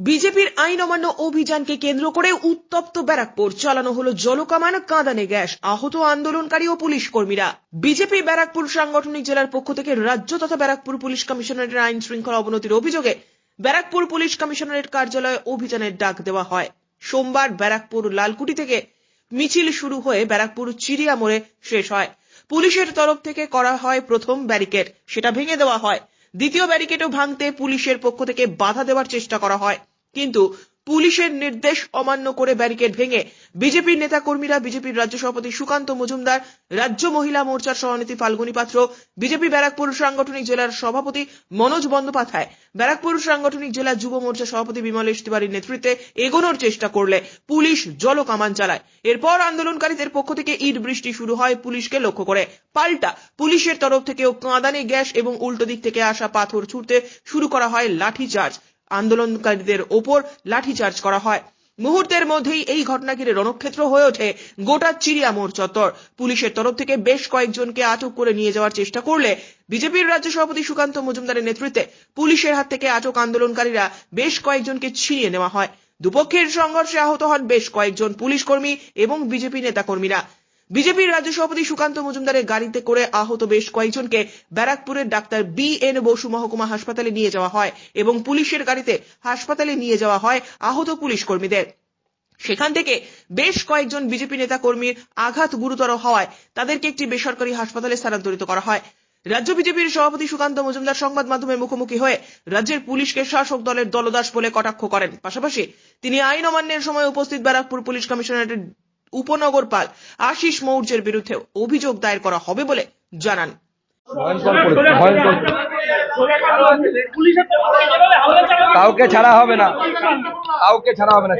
বিজেপির আইন অমান্য অভিযানকে কেন্দ্র করে উত্তপ্ত ব্যারাকপুর, চালানো হলো জলকামান, কাঁদানে গ্যাস, আহত আন্দোলনকারী ও পুলিশ কর্মীরা। বিজেপি ব্যারাকপুর সাংগঠনিক জেলার পক্ষ থেকে রাজ্য তথা ব্যারাকপুর পুলিশ কমিশনারেটের আইন শৃঙ্খলা অবনতির অভিযোগে ব্যারাকপুর পুলিশ কমিশনারেট কার্যালয়ে অভিযানের ডাক দেওয়া হয়। সোমবার ব্যারাকপুর লালকুটি থেকে মিছিল শুরু হয়ে ব্যারাকপুর চিড়িয়া মোড়ে শেষ হয়। পুলিশের তরফ থেকে করা হয় প্রথম ব্যারিকেড, সেটা ভেঙে দেওয়া হয়। দ্বিতীয় ব্যারিকেডও ভাঙতে পুলিশের পক্ষ থেকে বাধা দেওয়ার চেষ্টা করা হয়, কিন্তু পুলিশের নির্দেশ অমান্য করে ব্যারিকেড ভেঙে বিজেপির নেতা কর্মীরা, বিজেপির রাজ্য সভাপতি সুকান্ত মজুমদার, রাজ্য মহিলা মোর্চার সভানেত্রী ফাল্গুনী পাত্র, বিজেপি ব্যারাকপুর সাংগঠনিক জেলার সভাপতি মনোজ বন্দ্যোপাধ্যায়, ব্যারাকপুর সাংগঠনিক জেলা যুব মোর্চা সভাপতি বিমলেশ তিওয়ারির নেতৃত্বে এগোনোর চেষ্টা করলে পুলিশ জলকামান চালায়। এরপর আন্দোলনকারীদের পক্ষ থেকে ইট বৃষ্টি শুরু হয় পুলিশকে লক্ষ্য করে। পাল্টা পুলিশের তরফ থেকেও কাঁদানে গ্যাস এবং উল্টো দিক থেকে আসা পাথর ছুড়তে শুরু করা হয়, লাঠিচার্জ। আন্দোলনকারীদের ওপর লাঠিচার্জ করা হয়। মুহূর্তের মধ্যেই এই ঘটনা ঘিরে রণক্ষেত্র হয়ে ওঠে গোটা চিড়িয়া মোড় চত্বর। পুলিশের তরফ থেকে বেশ কয়েকজনকে আটক করে নিয়ে যাওয়ার চেষ্টা করলে বিজেপির রাজ্য সভাপতি সুকান্ত মজুমদারের নেতৃত্বে পুলিশের হাত থেকে আটক আন্দোলনকারীরা বেশ কয়েকজনকে ছিনিয়ে নেওয়া হয়। দুপক্ষের সংঘর্ষে আহত হন বেশ কয়েকজন পুলিশ কর্মী এবং বিজেপি নেতা কর্মীরা। বিজেপির রাজ্য সভাপতি সুকান্ত মজুমদারের গাড়িতে করে আহত বেশ কয়েকজনকে ব্যারাকপুরের ডাক্তার BN বসু মহকুমা হাসপাতালে নিয়ে যাওয়া হয় এবং পুলিশের গাড়িতে হাসপাতালে নিয়ে যাওয়া হয় আহত পুলিশ কর্মীদের। সেখান থেকে বেশ কয়েকজন বিজেপি নেতা কর্মীর আঘাত গুরুতর হওয়ায় তাদেরকে একটি বেসরকারি হাসপাতালে স্থানান্তরিত করা হয়। রাজ্য বিজেপির সভাপতি সুকান্ত মজুমদার সংবাদ মাধ্যমের মুখোমুখি হয়ে রাজ্যের পুলিশকে শাসক দলের দলদাস বলে কটাক্ষ করেন। পাশাপাশি তিনি আইন অমান্যের সময় উপস্থিত ব্যারাকপুর পুলিশ কমিশনারেটের উপনগরপাল আশিস মৌর্যের বিরুদ্ধে অভিযোগ দায়ের করা হবে বলে জানান। কাউকে ছাড়া হবে না, কাউকে ছাড়া হবে না।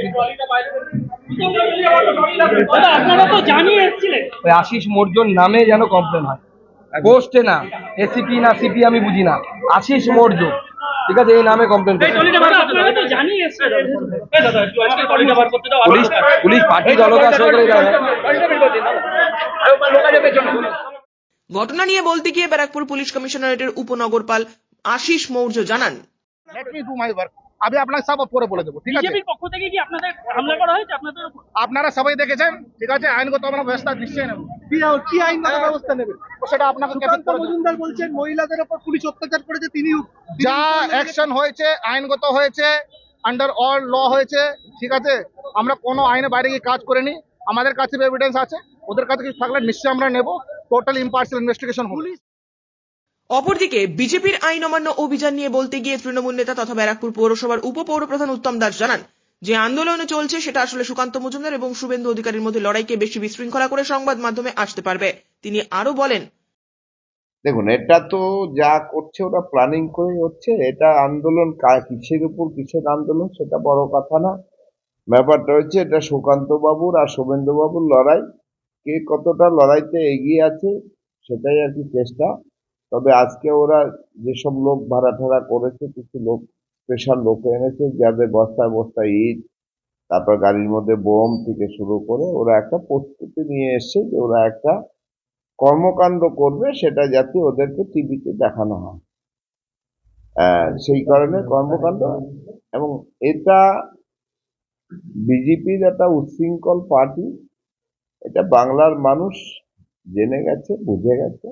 ওই আশিস মৌর্যর নামে যেন কমপ্লেন হয়, পোস্টে না, এসিপি না সিপি আমি বুঝি না, আশিস মৌর্য, ঠিক আছে, এই নামে কমপ্লেন করছে। পুলিশ পার্টি দলদাস হয়ে গেলে ঘটনা নিয়ে বলতে গিয়ে ব্যারাকপুর পুলিশ কমিশনারেটের উপনগরপাল আশিস মৌর্য জানান, আমি আপনাকে সব পরে বলে দেবো, ঠিক আছে? বিজেপির পক্ষ থেকে কি আপনাদের হামলা করা হয়েছে? আপনারা সবাই দেখেছেন, ঠিক আছে? আইনগত আমরা ব্যবস্থা নিশ্চয়ই নেব। কি আইনগত ব্যবস্থা নেবেন সেটা আপনাকে মজুমদার বলছেন মহিলাদের উপর পুলিশ অত্যাচার করেছে, তিনি যা অ্যাকশন হয়েছে আইনগত হয়েছে, আন্ডার অল ল হয়েছে, ঠিক আছে? আমরা কোনো আইনের বাইরে গিয়ে কাজ করিনি, আমাদের কাছে এভিডেন্স আছে, ওদের কাছে কিছু থাকলে নিশ্চয়ই আমরা নেব। টোটাল ইম্পার্শিয়াল ইনভেস্টিগেশন হবে। অপরদিকে বিজেপির আইন অমান্য অভিযান নিয়ে বলতে গিয়ে তৃণমূল নেতা তথা ব্যারাকপুর পৌরসভার উপপৌরপ্রধান উত্তম দাস জানান, যে আন্দোলনে চলছে সেটা আসলে সুকান্ত মজুমদার এবং শুভেন্দু অধিকারীর মধ্যে লড়াইকে বেশি বিশৃঙ্খলা করে সংবাদ মাধ্যমে আসতে পারবে। তিনি আরো বলেন, দেখুন, এটা তো যা করছে ওরা প্ল্যানিং করে হচ্ছে। এটা আন্দোলন কিসের উপর কিসের আন্দোলন সেটা বড় কথা না। ব্যাপারটা হচ্ছে এটা সুকান্ত বাবুর আর শুভেন্দু বাবুর লড়াই, কে কতটা লড়াইতে এগিয়ে আছে সেটাই আর কি চেষ্টা। তবে আজকে ওরা যেসব লোক ভাড়া ঠাড়া করেছে, কিছু লোক স্পেশাল লোক এনেছে যাদের বস্তায় বস্তায় ইট, তারপর গাড়ির মধ্যে বোম থেকে শুরু করে ওরা একটা প্রস্তুতি নিয়ে এসছে যে ওরা একটা কর্মকাণ্ড করবে, সেটা যাতে ওদেরকে টিভিতে দেখানো হয়, সেই কারণে কর্মকাণ্ড। এবং এটা বিজেপির একটা উচ্ছৃঙ্খল পার্টি, এটা বাংলার মানুষ জেনে গেছে, বুঝে গেছে।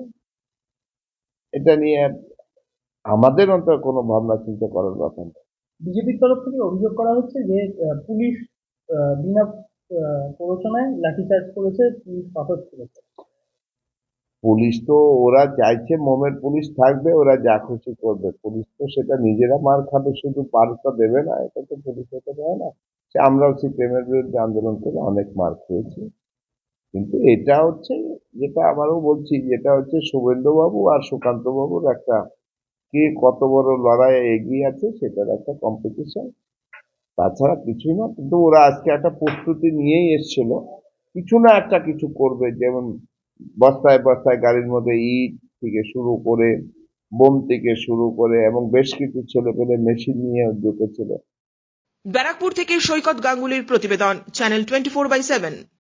এটা নিয়ে আমাদের অন্তত কোনো ভাবনা চিন্তা করার ব্যাপার নেই। বিজেপির তরফ থেকে অভিযোগ করা হচ্ছে যে পুলিশ বিনা প্ররোচনায় লাঠিচার্জ করেছে, পুলিশ পাথর ছুড়েছে। পুলিশ তো ওরা চাইছে মোমের পুলিশ থাকবে, ওরা যা খুশি করবে। পুলিশ তো সেটা নিজেরা মার খাবে, শুধু পারটা দেবে না, এটা তো পুলিশ হতে দেয় না। সে আমরাও সিপিএমের বিরুদ্ধে আন্দোলন করে অনেক মার খেয়েছি। কিন্তু এটা হচ্ছে, যেটা আবারও বলছি, যেটা হচ্ছে শুভেন্দুবাবু আর সুকান্ত বাবুর একটা কে কত বড় লড়াইয়ে এগিয়ে আছে সেটার একটা কম্পিটিশন, তাছাড়া কিছুই না। কিন্তু ওরা আজকে একটা প্রস্তুতি নিয়েই এসেছিল, কিছু না একটা কিছু করবে। যেমন বস্তায় বস্তায় গাড়ির মধ্যে ইট থেকে শুরু করে, বোম থেকে শুরু করে, এবং বেশ কিছু ছেলে পেলে মেশিন নিয়ে ঢুকেছিল। ব্যারাকপুর থেকে সৈকত গাঙ্গুলির প্রতিবেদন, চ্যানেল 24/7।